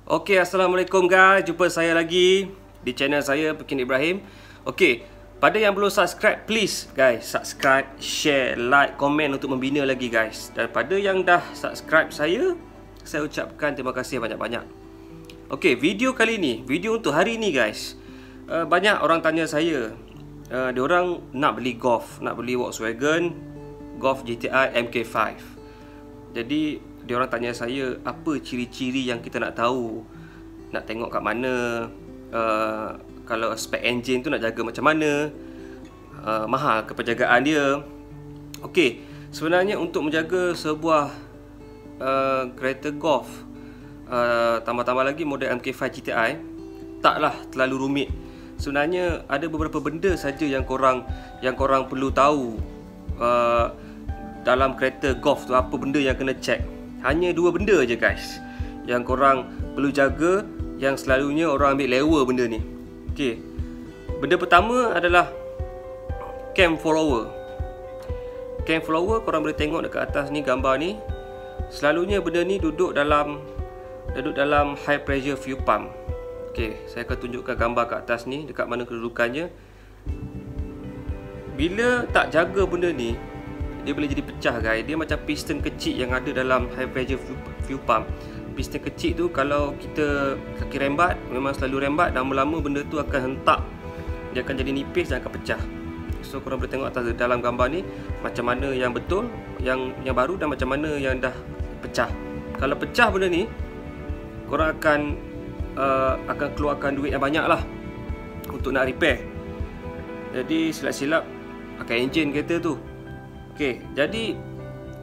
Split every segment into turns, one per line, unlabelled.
Okey, Assalamualaikum guys. Jumpa saya lagi di channel saya, Pekin Ibrahim. Okey, pada yang belum subscribe, please guys, subscribe, share, like, komen untuk membina lagi guys. Dan pada yang dah subscribe saya ucapkan terima kasih banyak-banyak. Okey, video kali ni, video untuk hari ni guys. Banyak orang tanya saya, diorang nak beli Golf, nak beli Volkswagen Golf GTI MK5. Jadi diorang tanya saya, apa ciri-ciri yang kita nak tahu, nak tengok kat mana, kalau spek enjin tu nak jaga macam mana, mahal ke penjagaan dia. Okey, sebenarnya untuk menjaga sebuah kereta Golf, tambah-tambah lagi model MK5 GTI, taklah terlalu rumit. Sebenarnya ada beberapa benda saja yang korang perlu tahu dalam kereta Golf tu. Apa benda yang kena check? Hanya dua benda je guys yang korang perlu jaga, yang selalunya orang ambil lewa benda ni. Okey, benda pertama adalah cam follower. Cam follower korang boleh tengok dekat atas ni, gambar ni. Selalunya benda ni duduk dalam high pressure fuel pump. Okey, saya akan tunjukkan gambar kat atas ni, dekat mana kedudukannya. Bila tak jaga benda ni, dia boleh jadi pecah guys. Dia macam piston kecil yang ada dalam high pressure fuel pump. Piston kecil tu kalau kita kaki rembat, memang selalu rembat, lama-lama benda tu akan hentak. Dia akan jadi nipis dan akan pecah. So korang boleh tengok atas dalam gambar ni macam mana yang betul, yang baru, dan macam mana yang dah pecah. Kalau pecah benda ni, korang akan keluarkan duit yang banyak lah untuk nak repair. Jadi silap-silap pakai enjin kereta tu. Okey, jadi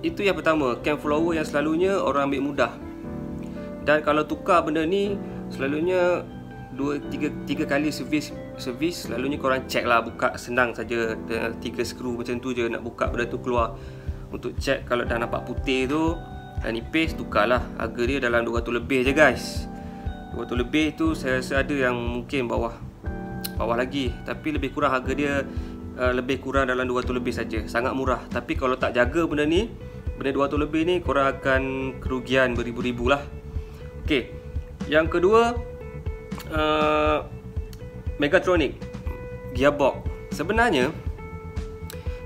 itu yang pertama, cam follower yang selalunya orang ambil mudah. Dan kalau tukar benda ni, selalunya 2-3 kali servis, selalunya korang check lah, buka senang saja, 3 skru macam tu je nak buka benda tu keluar. Untuk check kalau dah nampak putih tu dan nipis, tukarlah. Harga dia dalam 200 lebih je guys. 200 lebih tu saya rasa ada yang mungkin bawah lagi, tapi lebih kurang harga dia lebih kurang dalam 200 lebih saja. Sangat murah. Tapi kalau tak jaga benda ni, benda 200 lebih ni, korang akan kerugian beribu-ribu lah. Okey, yang kedua, Mechatronic gearbox. Sebenarnya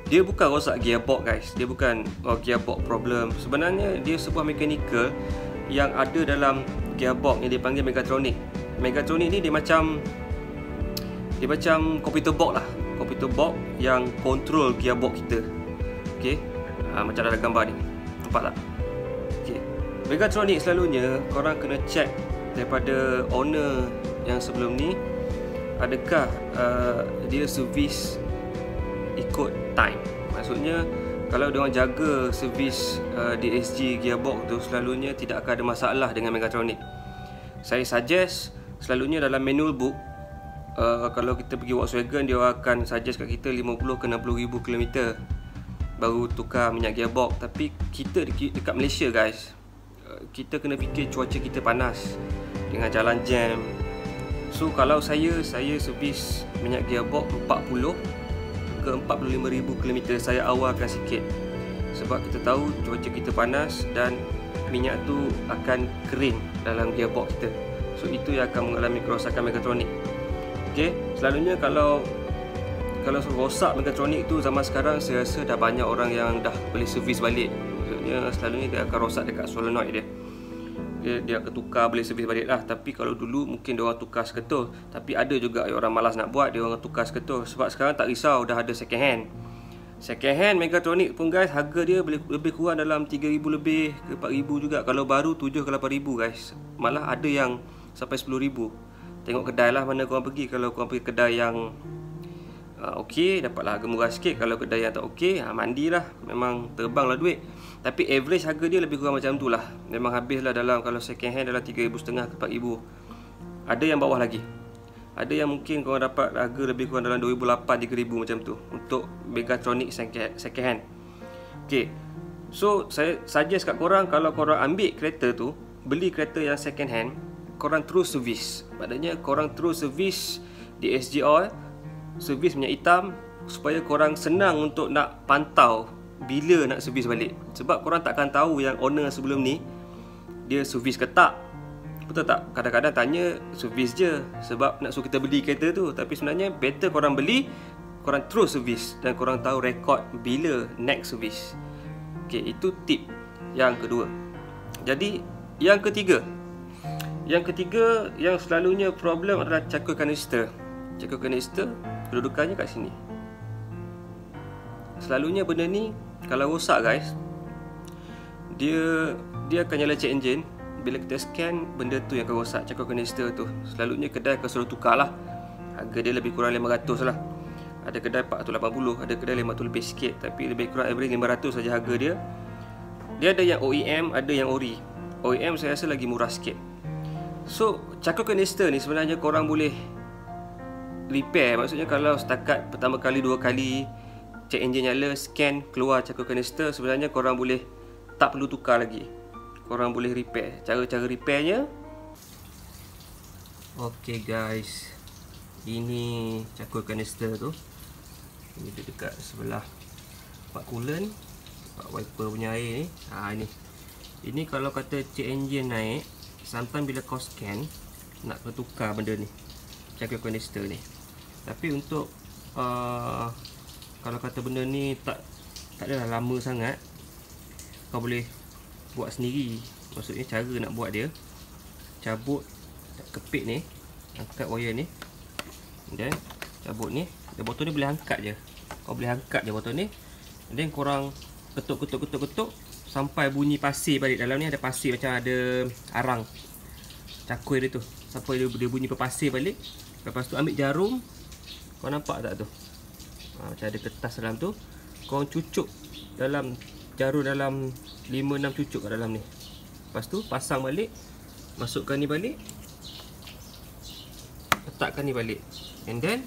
dia bukan rosak gearbox guys. Dia bukan gearbox problem. Sebenarnya dia sebuah mechanical yang ada dalam gearbox yang dipanggil Mechatronic. Mechatronic ni dia macam computer box lah. Computer box yang control gearbox kita. Okey, macam dalam gambar ni, nampak tak? Okey, Mechatronic selalunya korang kena check daripada owner yang sebelum ni, adakah dia servis ikut time. Maksudnya kalau diorang jaga servis DSG gearbox tu, selalunya tidak akan ada masalah dengan Mechatronic. Saya suggest selalunya dalam manual book, kalau kita pergi Volkswagen, dia akan suggest kat kita 50 ke 60 ribu kilometer baru tukar minyak gearbox. Tapi kita dekat Malaysia guys, kita kena fikir cuaca kita panas dengan jalan jam. So kalau saya servis minyak gearbox 40 ke 45 ribu kilometer, saya awalkan sikit. Sebab kita tahu cuaca kita panas dan minyak tu akan kering dalam gearbox kita. So itu yang akan mengalami kerosakan Mechatronic. Okay, selalunya kalau rosak Mechatronic tu zaman sekarang, saya rasa dah banyak orang yang dah boleh servis balik. Maksudnya selalunya dia akan rosak dekat solenoid dia. Okay, dia akan tukar, boleh servis balik lah. Tapi kalau dulu mungkin dia orang tukar seketul. Tapi ada juga orang malas nak buat, dia orang tukar seketul. Sebab sekarang tak risau, dah ada second hand. Second hand Mechatronic pun guys, harga dia lebih kurang dalam 3,000 lebih ke 4,000 juga. Kalau baru 7 ke 8,000 guys. Malah ada yang sampai 10,000. Tengok kedai lah mana korang pergi. Kalau korang pergi kedai yang okey, dapatlah harga murah sikit. Kalau kedai yang tak okey, mandilah, memang terbanglah duit. Tapi average harga dia lebih kurang macam tu lah. Memang habislah dalam, kalau second hand dalam 3,500 ke 4,000. Ada yang bawah lagi. Ada yang mungkin korang dapat harga lebih kurang dalam 2,800, 3,000 macam tu untuk Mechatronic second hand. Okey, so saya suggest kat korang, kalau korang ambil kereta tu, beli kereta yang second hand, korang terus servis. Maknanya korang terus servis DSG oil, servis minyak hitam, supaya korang senang untuk nak pantau bila nak servis balik. Sebab korang takkan tahu yang owner sebelum ni dia servis ke tak. Betul tak? Kadang-kadang tanya servis je sebab nak suruh kita beli kereta tu. Tapi sebenarnya better korang beli, korang terus servis dan korang tahu rekod bila next servis. Okay, itu tip yang kedua. Jadi yang ketiga yang selalunya problem adalah cakul kanister. Cakul kanister kedudukannya kat sini. Selalunya benda ni kalau rosak guys, dia akan nyala check engine. Bila kita scan, benda tu yang akan rosak, cakul kanister tu. Selalunya kedai akan suruh tukar lah. Harga dia lebih kurang 500 lah. Ada kedai 480, ada kedai 500 lebih sikit. Tapi lebih kurang average 500 saja harga dia. Dia ada yang OEM, ada yang ori. OEM saya rasa lagi murah sikit. So, cakul kanister ni sebenarnya korang boleh repair. Maksudnya kalau setakat pertama kali, dua kali check engine nyala, scan, keluar cakul kanister, sebenarnya korang boleh tak perlu tukar lagi. Korang boleh repair. Cara-cara repairnya, okay guys, ini cakul kanister tu. Ini dia dekat sebelah part coolant, part wiper punya air ni. Ini kalau kata check engine naik, sometimes bila kau scan, nak kena tukar benda ni, cakul kanister ni. Tapi untuk kalau kata benda ni tak adalah lama sangat, kau boleh buat sendiri. Maksudnya cara nak buat dia, cabut kepit ni, angkat wire ni, dan cabut ni. Dan botol ni boleh angkat je. Kau boleh angkat je botol ni, dan korang ketuk sampai bunyi pasir balik. Dalam ni ada pasir, macam ada arang cakul dia tu, sampai dia bunyi berpasir balik. Lepas tu ambil jarum, kau nampak tak tu, macam ada kertas dalam tu. Kau cucuk dalam jarum, dalam 5-6 cucuk kat dalam ni. Lepas tu pasang balik, masukkan ni balik, letakkan ni balik. And then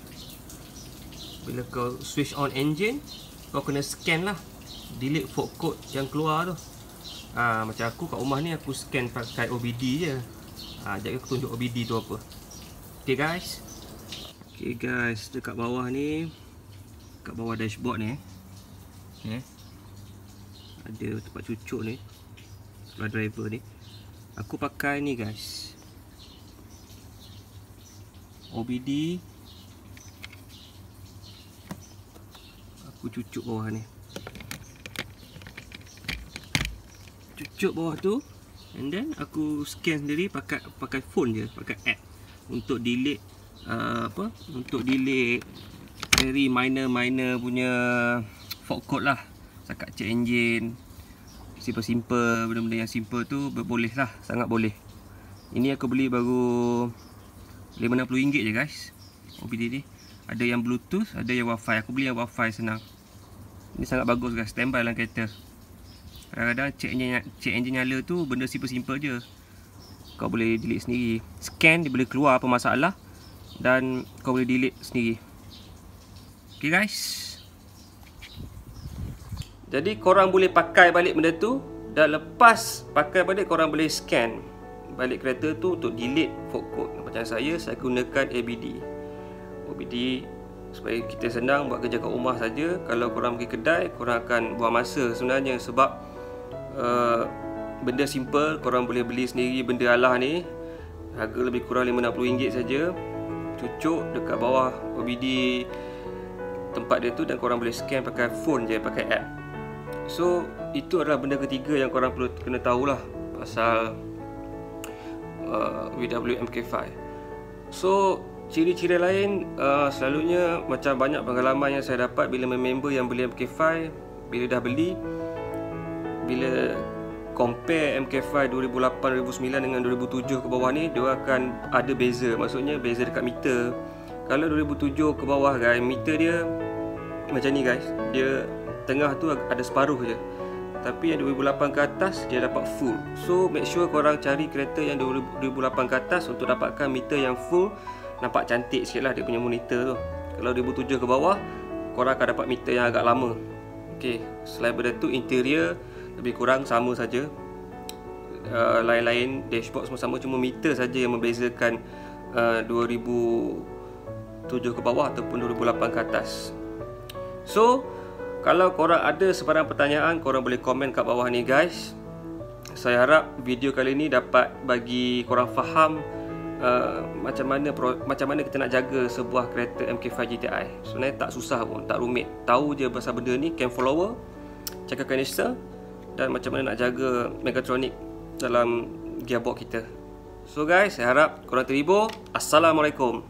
bila kau switch on engine, kau kena scan lah, delete fault code yang keluar tu. Macam aku kat rumah ni, aku scan pakai OBD je. Sekejap aku tunjuk OBD tu apa. Okay guys, dekat bawah ni, kat bawah dashboard ni, ada tempat cucuk ni, sebelah driver ni. Aku pakai ni guys, OBD. Aku cucuk bawah ni, cucuk bawah tu. And then aku scan sendiri pakai phone je, pakai app untuk delete untuk delete very minor punya fault code lah. Setakat check engine, simple benda-benda yang simple tu boleh lah, sangat boleh. Ini aku beli baru RM560 je guys, OBD ni. Ada yang Bluetooth, ada yang Wi-Fi. Aku beli yang Wi-Fi, senang. Ini sangat bagus guys, standby dalam kereta. Kadang-kadang check engine nyala tu benda simple je, kau boleh delete sendiri. Scan, dia boleh keluar apa masalah, dan kau boleh delete sendiri. Okay guys, jadi korang boleh pakai balik benda tu, dan lepas pakai balik korang boleh scan balik kereta tu untuk delete fault code. Macam saya gunakan OBD supaya kita senang buat kerja kat rumah saja. Kalau korang pergi kedai, korang akan buang masa sebenarnya, sebab benda simple korang boleh beli sendiri. Benda alah ni harga lebih kurang RM560 saja. Cucuk dekat bawah OBD tempat dia tu, dan korang boleh scan pakai phone je, pakai app. So itu adalah benda ketiga yang korang perlu kena tahulah pasal VW MK5. So ciri-ciri lain, selalunya macam banyak pengalaman yang saya dapat bila member yang beli MK5, bila dah beli, bila compare MK5 2008, 2009 dengan 2007 ke bawah ni, dia akan ada beza. Maksudnya beza dekat meter. Kalau 2007 ke bawah guys, meter dia macam ni guys, dia tengah tu ada separuh je. Tapi yang 2008 ke atas dia dapat full. So make sure korang cari kereta yang 2008 ke atas untuk dapatkan meter yang full. Nampak cantik sikit lah dia punya monitor tu. Kalau 2007 ke bawah, korang akan dapat meter yang agak lama. Okay, selain benda tu, interior lebih kurang sama saja. Lain-lain, dashboard semua sama, cuma meter saja yang membezakan 2007 ke bawah ataupun 2008 ke atas. So kalau korang ada sebarang pertanyaan, korang boleh komen kat bawah ni guys. Saya harap video kali ini dapat bagi korang faham macam mana kita nak jaga sebuah kereta MK5 GTI. Sebenarnya tak susah pun, tak rumit. Tahu je pasal benda ni, cam follower, checker canister, dan macam mana nak jaga Mechatronic dalam gearbox kita. So guys, saya harap korang terhibur. Assalamualaikum.